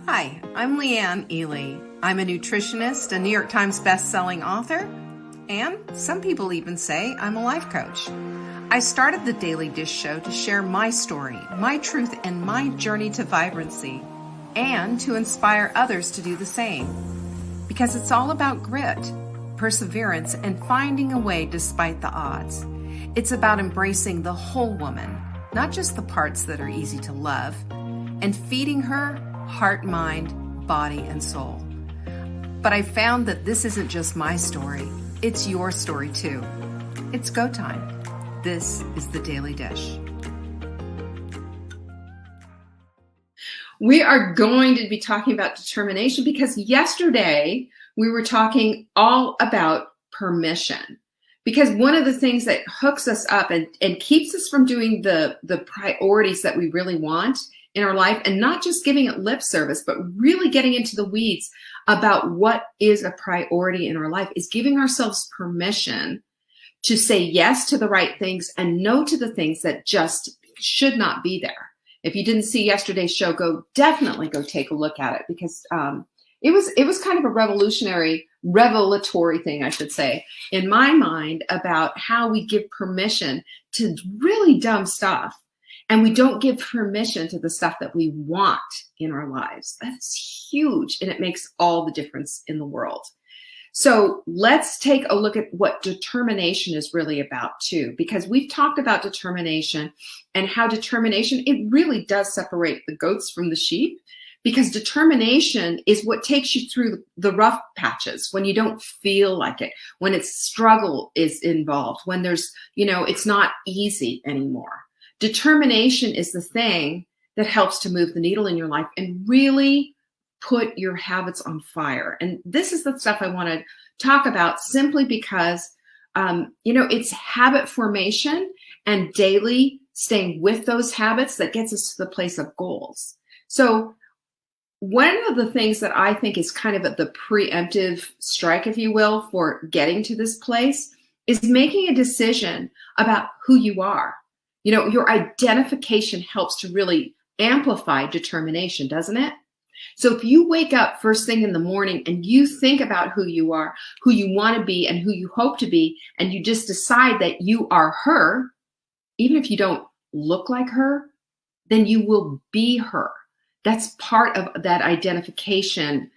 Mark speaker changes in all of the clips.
Speaker 1: Hi, I'm Leanne Ely. I'm a nutritionist, a New York Times best-selling author, and some people even say I'm a life coach. I started the Daily Dish Show to share my story, my truth, and my journey to vibrancy, and to inspire others to do the same. Because it's all about grit, perseverance, and finding a way despite the odds. It's about embracing the whole woman, not just the parts that are easy to love, and feeding her heart, mind, body, and soul. But I found that this isn't just my story, it's your story too. It's go time. This is the Daily Dish. We are going to be talking about determination because yesterday we were talking all about permission. Because one of the things that hooks us up and keeps us from doing the priorities that we really want in our life, and not just giving it lip service, but really getting into the weeds about what is a priority in our life, is giving ourselves permission to say yes to the right things and no to the things that just should not be there. If you didn't see yesterday's show, definitely go take a look at it, because it was kind of a revelatory thing, I should say, in my mind, about how we give permission to really dumb stuff. And we don't give permission to the stuff that we want in our lives. That's huge. And it makes all the difference in the world. So let's take a look at what determination is really about too, because we've talked about determination and how determination, it really does separate the goats from the sheep, because determination is what takes you through the rough patches when you don't feel like it, when it's struggle is involved, when there's, it's not easy anymore. Determination is the thing that helps to move the needle in your life and really put your habits on fire. And this is the stuff I want to talk about, simply because, it's habit formation and daily staying with those habits that gets us to the place of goals. So one of the things that I think is kind of at the preemptive strike, if you will, for getting to this place is making a decision about who you are. Your identification helps to really amplify determination, doesn't it? So if you wake up first thing in the morning and you think about who you are, who you want to be, and who you hope to be, and you just decide that you are her, even if you don't look like her, then you will be her. That's part of that identification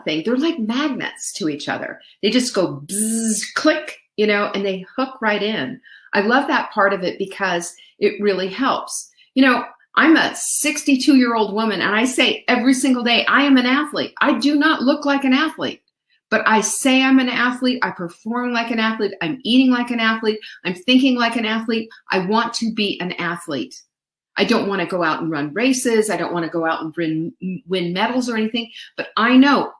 Speaker 1: thing. They're like magnets to each other. They just go bzzz, click, and they hook right in. I love that part of it because it really helps. I'm a 62-year-old woman, and I say every single day, I am an athlete. I do not look like an athlete, but I say I'm an athlete. I perform like an athlete. I'm eating like an athlete. I'm thinking like an athlete. I want to be an athlete. I don't want to go out and run races. I don't want to go out and win medals or anything, but I know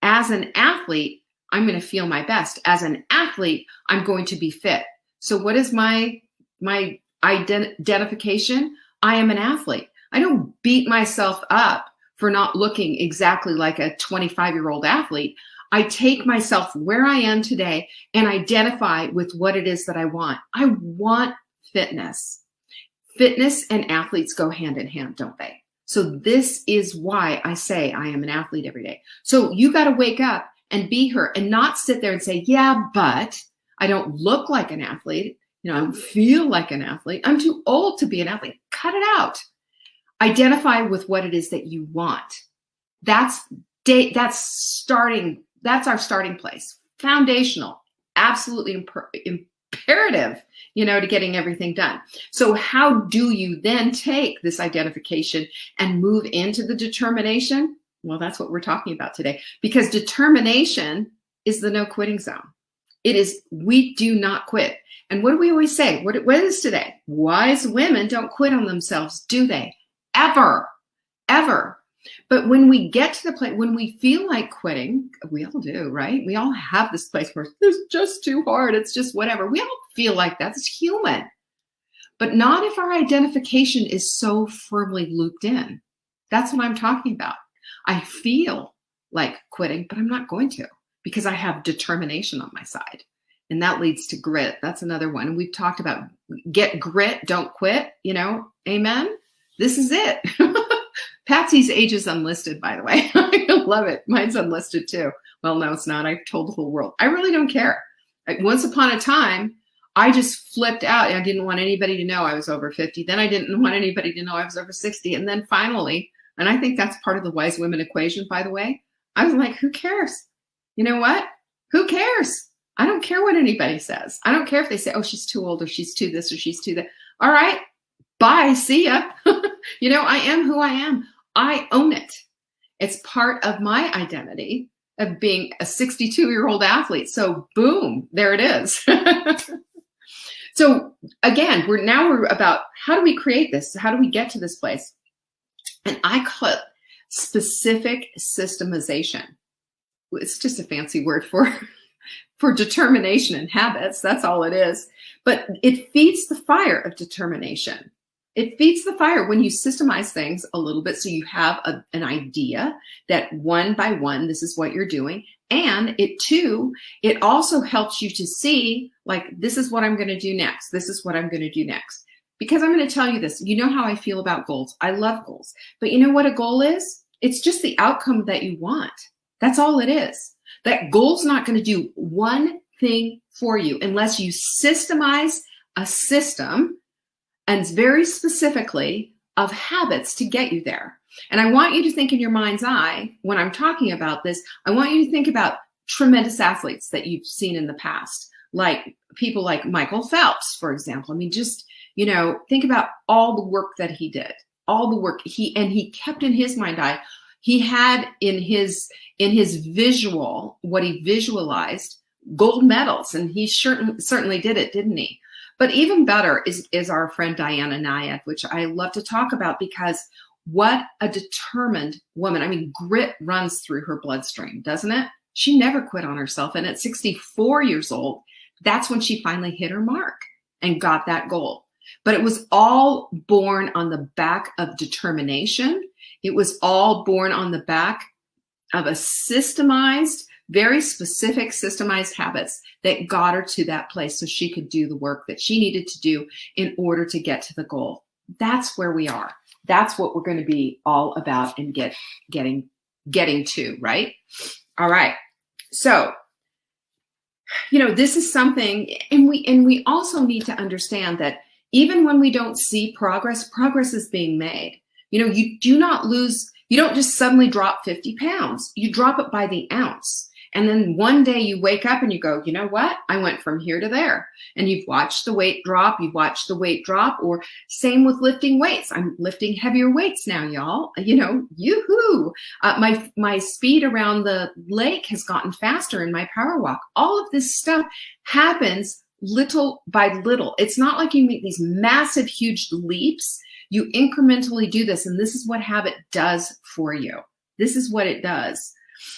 Speaker 1: as an athlete, I'm going to feel my best. As an athlete, I'm going to be fit. So what is my identification? I am an athlete. I don't beat myself up for not looking exactly like a 25-year-old athlete. I take myself where I am today and identify with what it is that I want. I want fitness. Fitness and athletes go hand in hand, don't they? So this is why I say I am an athlete every day. So you got to wake up and be her, and not sit there and say, yeah, but I don't look like an athlete. I don't feel like an athlete. I'm too old to be an athlete. Cut it out. Identify with what it is that you want. That's our starting place. Foundational, absolutely imperative, to getting everything done. So how do you then take this identification and move into the determination? Well, that's what we're talking about today, because determination is the no quitting zone. It is, we do not quit. And what do we always say? What is today? Wise women don't quit on themselves, do they? Ever. But when we get to the place, when we feel like quitting, we all do, right? We all have this place where it's just too hard. It's just whatever. We all feel like that. It's human. But not if our identification is so firmly looped in. That's what I'm talking about. I feel like quitting, but I'm not going to, because I have determination on my side. And that leads to grit. That's another one. And we've talked about get grit, don't quit, amen. This is it. Patsy's age is unlisted, by the way. I love it. Mine's unlisted too. Well, no, it's not. I've told the whole world. I really don't care. Once upon a time, I just flipped out. I didn't want anybody to know I was over 50. Then I didn't want anybody to know I was over 60. And then finally, and I think that's part of the wise women equation, by the way, I was like, who cares? You know what? Who cares? I don't care what anybody says. I don't care if they say, oh, she's too old or she's too this or she's too that. All right, bye, see ya. You know, I am who I am. I own it. It's part of my identity of being a 62-year-old athlete. So boom, there it is. So again, we're about how do we create this? How do we get to this place? And I call it specific systemization. It's just a fancy word for determination and habits. That's all it is. But it feeds the fire of determination. It feeds the fire when you systemize things a little bit so you have an idea that one by one, this is what you're doing. And it also helps you to see, like, this is what I'm going to do next. This is what I'm going to do next. Because I'm going to tell you this. You know how I feel about goals. I love goals. But you know what a goal is? It's just the outcome that you want. That's all it is. That goal's not going to do one thing for you unless you systemize a system, and very specifically of habits to get you there. And I want you to think in your mind's eye, when I'm talking about this, I want you to think about tremendous athletes that you've seen in the past, like people like Michael Phelps, for example. I mean, just, you know, think about all the work that he did, all the work he kept in his mind's eye. He had in his visual, what he visualized, gold medals, and he certainly did it, didn't he? But even better is our friend Diana Nyad, which I love to talk about because what a determined woman. I mean, grit runs through her bloodstream, doesn't it? She never quit on herself. And at 64 years old, that's when she finally hit her mark and got that goal. But it was all born on the back of determination. It was all born on the back of a systemized, very specific systemized habits that got her to that place so she could do the work that she needed to do in order to get to the goal. That's where we are. That's what we're going to be all about and getting to, right? All right. So, you know, this is something, and we also need to understand that even when we don't see progress is being made. You know, you don't just suddenly drop 50 pounds. You drop it by the ounce. And then one day you wake up and you go, you know what? I went from here to there. And you've watched the weight drop. You've watched the weight drop. Or same with lifting weights. I'm lifting heavier weights now, y'all. You know, yoo-hoo. My speed around the lake has gotten faster in my power walk. All of this stuff happens little by little. It's not like you make these massive, huge leaps. You incrementally do this. And this is what habit does for you. This is what it does.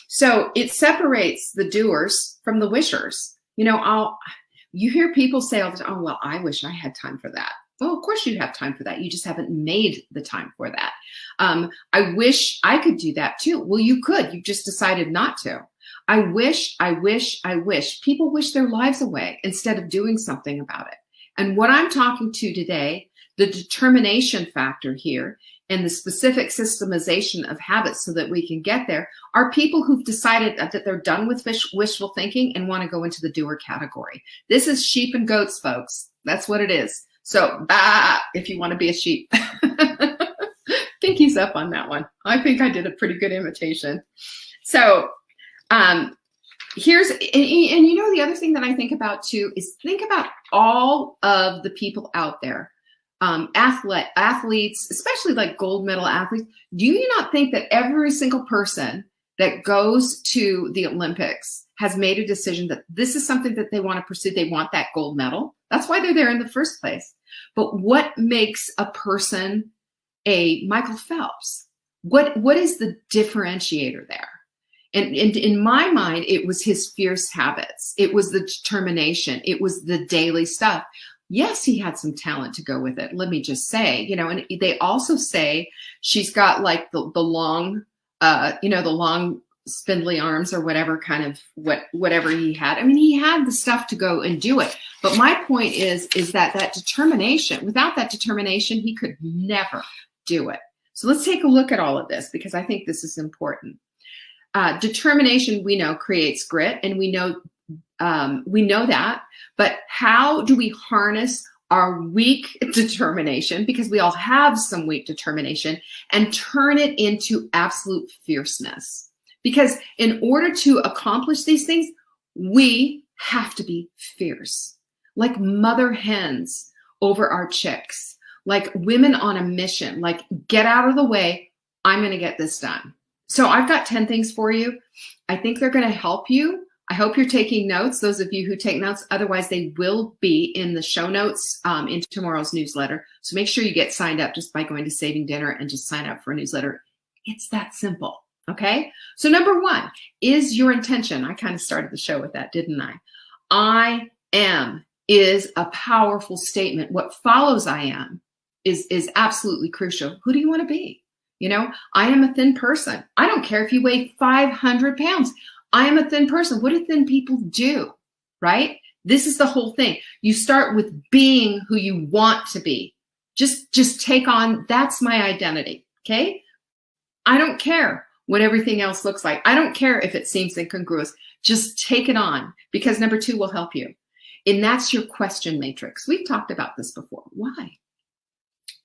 Speaker 1: So it separates the doers from the wishers. You know, you hear people say all the time, oh, well, I wish I had time for that. Well, of course you have time for that. You just haven't made the time for that. I wish I could do that too. Well, you could. You just decided not to. I wish. People wish their lives away instead of doing something about it. And what I'm talking to today, the determination factor here and the specific systemization of habits so that we can get there, are people who've decided that they're done with wishful thinking and want to go into the doer category. This is sheep and goats, folks. That's what it is. So, if you want to be a sheep. Pinky's up on that one. I think I did a pretty good imitation. So, and you know, the other thing that I think about too is think about all of the people out there, athletes, especially like gold medal athletes. Do you not think that every single person that goes to the Olympics has made a decision that this is something that they want to pursue? They want that gold medal. That's why they're there in the first place. But what makes a person a Michael Phelps? What is the differentiator there? And in my mind, it was his fierce habits. It was the determination. It was the daily stuff. Yes, he had some talent to go with it. Let me just say, you know, and they also say she's got like the long, the long spindly arms or whatever kind of whatever he had. I mean, he had the stuff to go and do it. But my point is that determination, without that determination, he could never do it. So let's take a look at all of this because I think this is important. Determination, we know, creates grit, and we know that. But how do we harness our weak determination, because we all have some weak determination, and turn it into absolute fierceness? Because in order to accomplish these things, we have to be fierce, like mother hens over our chicks, like women on a mission, like get out of the way, I'm going to get this done. So I've got 10 things for you. I think they're going to help you. I hope you're taking notes, those of you who take notes. Otherwise, they will be in the show notes in tomorrow's newsletter. So make sure you get signed up just by going to Saving Dinner and just sign up for a newsletter. It's that simple, okay? So number 1 is your intention. I kind of started the show with that, didn't I am is a powerful statement. What follows I am is absolutely crucial. Who do you want to be? You know, I am a thin person. I don't care if you weigh 500 pounds. I am a thin person. What do thin people do, right? This is the whole thing. You start with being who you want to be. Just take on, that's my identity, okay? I don't care what everything else looks like. I don't care if it seems incongruous. Just take it on, because number 2 will help you. And that's your question matrix. We've talked about this before. Why?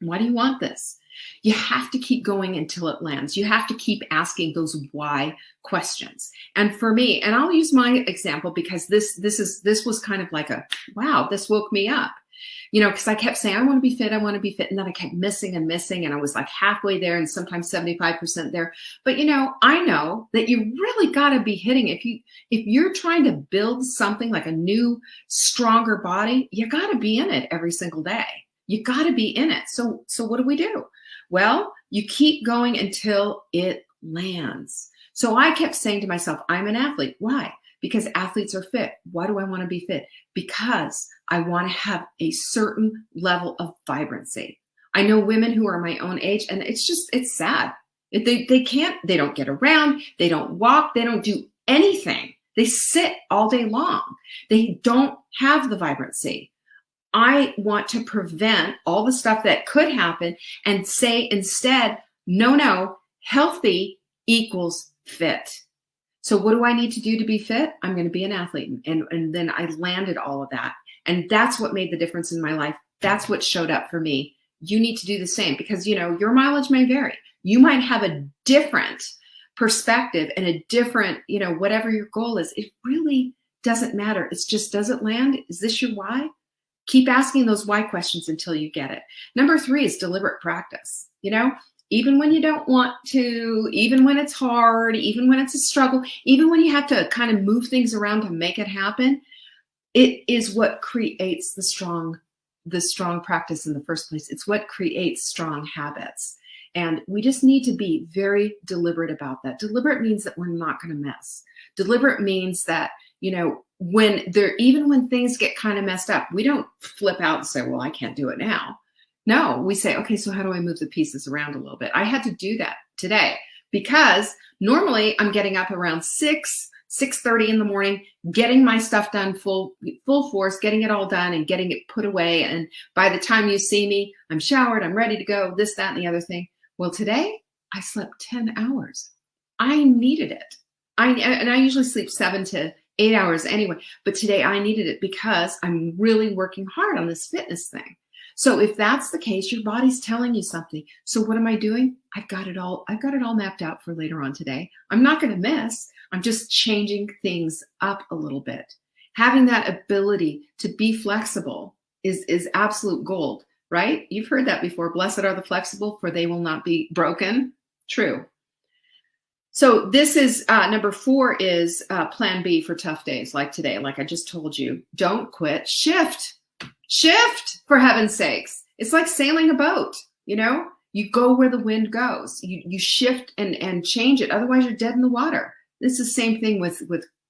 Speaker 1: Why do you want this? You have to keep going until it lands. You have to keep asking those why questions. And for me, and I'll use my example because this was kind of like a, wow, this woke me up. You know, because I kept saying, I want to be fit, I want to be fit. And then I kept missing and missing. And I was like halfway there and sometimes 75% there. But, you know, I know that you really got to be hitting. If you're trying to build something like a new, stronger body, you got to be in it every single day. You got to be in it. So what do? Well, you keep going until it lands. So I kept saying to myself, I'm an athlete. Why? Because athletes are fit. Why do I want to be fit? Because I want to have a certain level of vibrancy. I know women who are my own age, and it's sad. They don't get around, they don't walk, they don't do anything. They sit all day long. They don't have the vibrancy. I want to prevent all the stuff that could happen and say instead, no, healthy equals fit. So what do I need to do to be fit? I'm going to be an athlete. And then I landed all of that. And that's what made the difference in my life. That's what showed up for me. You need to do the same because, you know, your mileage may vary. You might have a different perspective and a different, you know, whatever your goal is. It really doesn't matter. It's just, does it land? Is this your why? Keep asking those why questions until you get it. Number 3 is deliberate practice. You know, even when you don't want to, even when it's hard, even when it's a struggle, even when you have to kind of move things around to make it happen, it is what creates the strong practice in the first place. It's what creates strong habits. And we just need to be very deliberate about that. Deliberate means that we're not going to mess. Deliberate means that, you know, even when things get kind of messed up, we don't flip out and say, well, I can't do it now. No, we say, okay, so how do I move the pieces around a little bit? I had to do that today because normally I'm getting up around 6:30 in the morning, getting my stuff done full force, getting it all done and getting it put away. And by the time you see me, I'm showered, I'm ready to go, this, that, and the other thing. Well, today I slept 10 hours. I needed it. I usually sleep 7 to 8 hours anyway, but today I needed it because I'm really working hard on this fitness thing. So if that's the case, your body's telling you something. So what am I doing? I've got it all mapped out for later on today. I'm not going to miss. I'm just changing things up a little bit. Having that ability to be flexible is absolute gold, right? You've heard that before. Blessed are the flexible, for they will not be broken. True. So this is number 4 is plan B for tough days like today. Like I just told you, don't quit. Shift, for heaven's sakes. It's like sailing a boat, you know, you go where the wind goes. You shift and change it. Otherwise you're dead in the water. This is the same thing with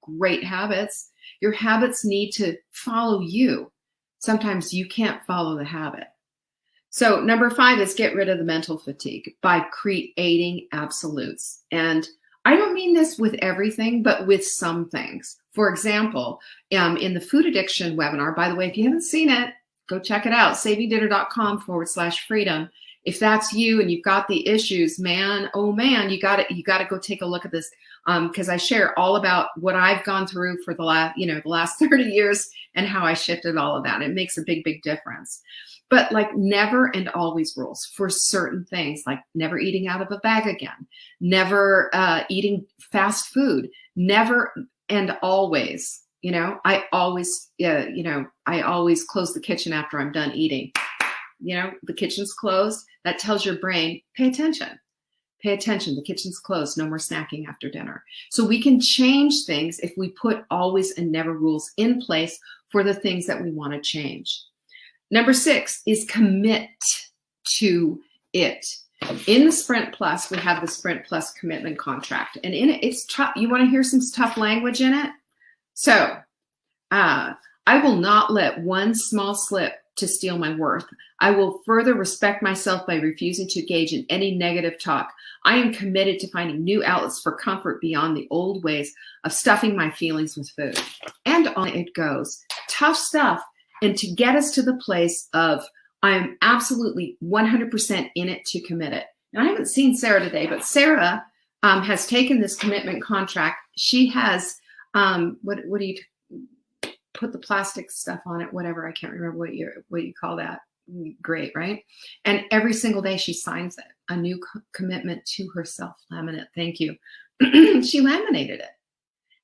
Speaker 1: great habits. Your habits need to follow you. Sometimes you can't follow the habit. So number 5 is get rid of the mental fatigue by creating absolutes. And I don't mean this with everything, but with some things. For example, in the food addiction webinar, by the way, if you haven't seen it, go check it out, savingdinner.com/freedom. If that's you and you've got the issues, man, oh man, you got to go take a look at this. Because I share all about what I've gone through for the last 30 years and how I shifted all of that. It makes a big, big difference. But like never and always rules for certain things, like never eating out of a bag again, never eating fast food, never and always, I always close the kitchen after I'm done eating. The kitchen's closed. That tells your brain, pay attention. Pay attention. The kitchen's closed. No more snacking after dinner. So we can change things if we put always and never rules in place for the things that we want to change. Number 6 is commit to it. In the Sprint Plus, we have the Sprint Plus commitment contract. And in it, it's tough. You want to hear some tough language in it? So, I will not let one small slip to steal my worth. I will further respect myself by refusing to engage in any negative talk. I am committed to finding new outlets for comfort beyond the old ways of stuffing my feelings with food. And on it goes. Tough stuff. And to get us to the place of I am absolutely 100% in it to commit it. And I haven't seen Sarah today, but Sarah has taken this commitment contract. She has, what do you put the plastic stuff on it, whatever. I can't remember what you call that. Great, right? And every single day she signs it, a new commitment to herself. Laminate, thank you. She laminated it.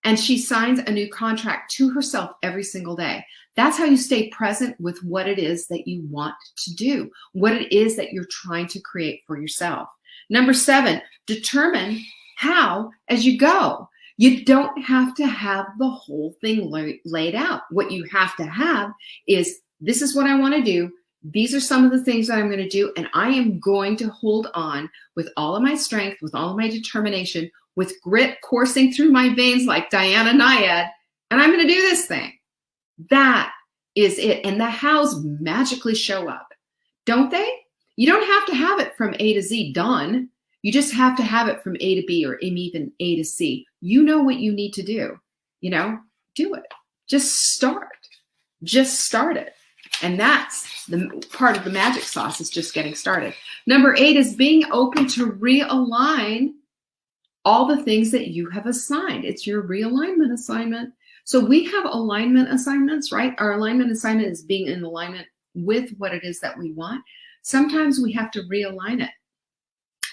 Speaker 1: And she signs a new contract to herself every single day. That's how you stay present with what it is that you want to do, what it is that you're trying to create for yourself. Number 7, determine how as you go. You don't have to have the whole thing laid out. What you have to have is, this is what I want to do. These are some of the things that I'm going to do. And I am going to hold on with all of my strength, with all of my determination, with grit coursing through my veins like Diana Nyad. And I'm going to do this thing. That is it. And the hows magically show up, don't they? You don't have to have it from A to Z done. You just have to have it from A to B or even A to C. You know what you need to do. Do it. Just start. Just start it. And that's the part of the magic sauce, is just getting started. Number 8 is being open to realign all the things that you have assigned. It's your realignment assignment. So we have alignment assignments, right? Our alignment assignment is being in alignment with what it is that we want. Sometimes we have to realign it.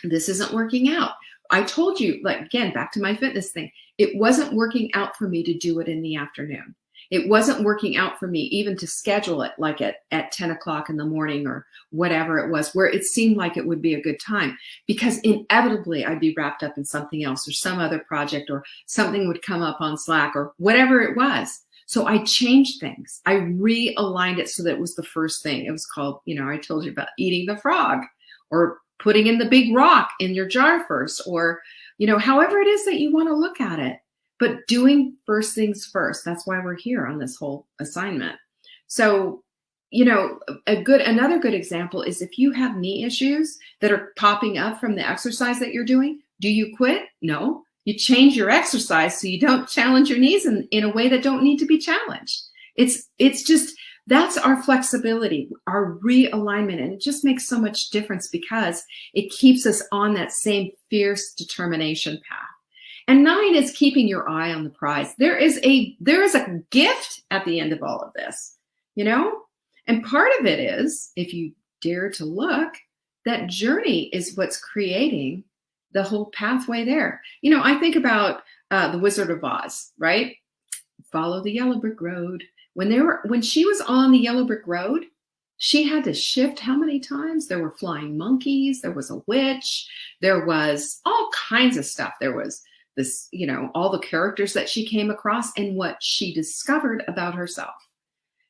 Speaker 1: This isn't working out. I told you, like, again, back to my fitness thing, it wasn't working out for me to do it in the afternoon. It wasn't working out for me even to schedule it like at 10 o'clock in the morning or whatever it was, where it seemed like it would be a good time, because inevitably I'd be wrapped up in something else or some other project, or something would come up on Slack or whatever it was. So I changed things. I realigned it so that it was the first thing. It was called, I told you about eating the frog, or putting in the big rock in your jar first, or, however it is that you want to look at it. But doing first things first. That's why we're here on this whole assignment. So, another good example is if you have knee issues that are popping up from the exercise that you're doing, do you quit? No. You change your exercise so you don't challenge your knees in a way that don't need to be challenged. It's just, that's our flexibility, our realignment. And it just makes so much difference because it keeps us on that same fierce determination path. And 9 is keeping your eye on the prize. There is a gift at the end of all of this, And part of it is, if you dare to look, that journey is what's creating the whole pathway there. I think about the Wizard of Oz, right? Follow the yellow brick road. When she was on the yellow brick road, she had to shift how many times? There were flying monkeys. There was a witch. There was all kinds of stuff. There was this, all the characters that she came across and what she discovered about herself.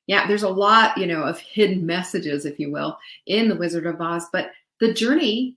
Speaker 1: Yeah, there's a lot, of hidden messages, if you will, in the Wizard of Oz, but the journey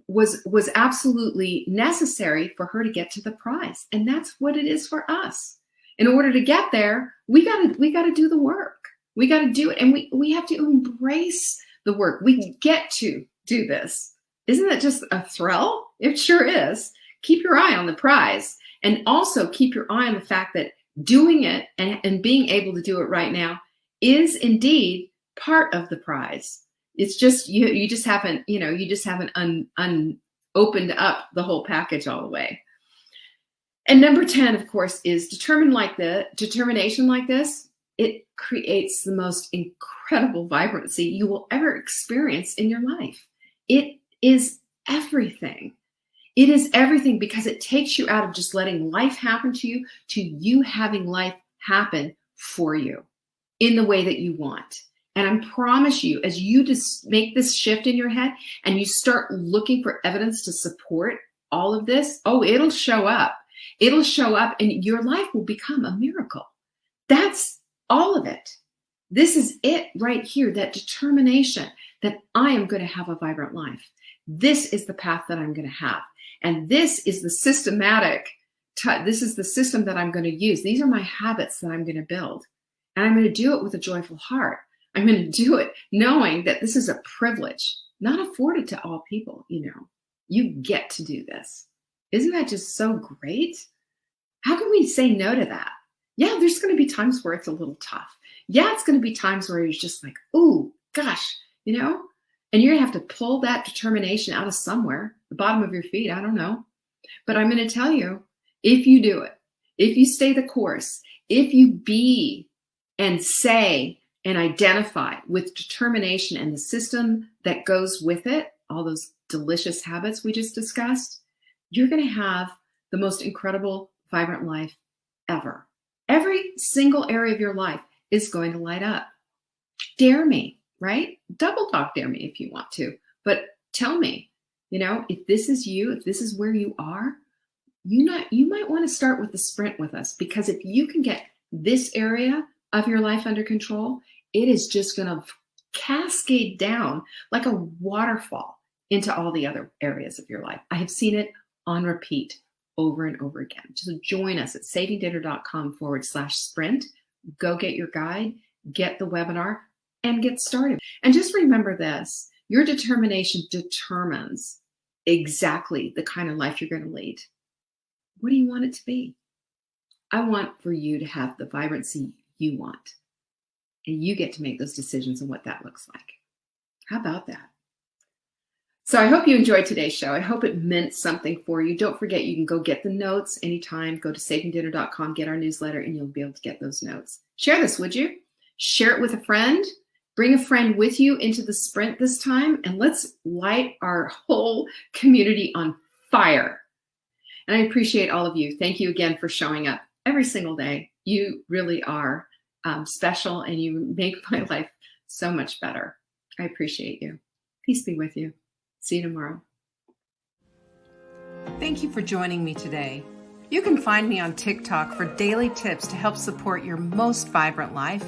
Speaker 1: was absolutely necessary for her to get to the prize. And that's what it is for us. In order to get there, we got to do the work. We got to do it. And we have to embrace the work. We get to do this. Isn't that just a thrill? It sure is. Keep your eye on the prize, and also keep your eye on the fact that doing it and being able to do it right now is indeed part of the prize. It's just, you just haven't, opened up the whole package all the way. And number 10, of course, is determination like this. It creates the most incredible vibrancy you will ever experience in your life. It is everything. It is everything because it takes you out of just letting life happen to you having life happen for you in the way that you want. And I promise you, as you just make this shift in your head and you start looking for evidence to support all of this, it'll show up. It'll show up and your life will become a miracle. That's all of it. This is it right here, that determination that I am going to have a vibrant life. This is the path that I'm going to have. And this is the system that I'm going to use. These are my habits that I'm going to build. And I'm going to do it with a joyful heart. I'm going to do it knowing that this is a privilege, not afforded to all people. You get to do this. Isn't that just so great? How can we say no to that? Yeah, there's going to be times where it's a little tough. Yeah, it's going to be times where you're just like, oh, gosh, and you're going to have to pull that determination out of somewhere, the bottom of your feet, I don't know. But I'm going to tell you, if you do it, if you stay the course, if you be and say and identify with determination and the system that goes with it, all those delicious habits we just discussed, you're going to have the most incredible, vibrant life ever. Every single area of your life is going to light up. Dare me, right? Double dog dare me if you want to, but tell me, if this is you, if this is where you are, you might want to start with the sprint with us, because if you can get this area of your life under control, it is just going to cascade down like a waterfall into all the other areas of your life. I have seen it on repeat over and over again. Just join us at savingdinner.com/sprint. Go get your guide, get the webinar, and get started. And just remember this, your determination determines exactly the kind of life you're going to lead. What do you want it to be? I want for you to have the vibrancy you want. And you get to make those decisions on what that looks like. How about that? So I hope you enjoyed today's show. I hope it meant something for you. Don't forget, you can go get the notes anytime. Go to savingdinner.com, get our newsletter, and you'll be able to get those notes. Share this, would you? Share it with a friend. Bring a friend with you into the sprint this time, and let's light our whole community on fire. And I appreciate all of you. Thank you again for showing up every single day. You really are special, and you make my life so much better. I appreciate you. Peace be with you. See you tomorrow.
Speaker 2: Thank you for joining me today. You can find me on TikTok for daily tips to help support your most vibrant life.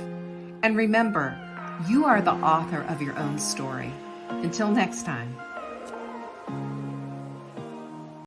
Speaker 2: And remember, you are the author of your own story. Until next time.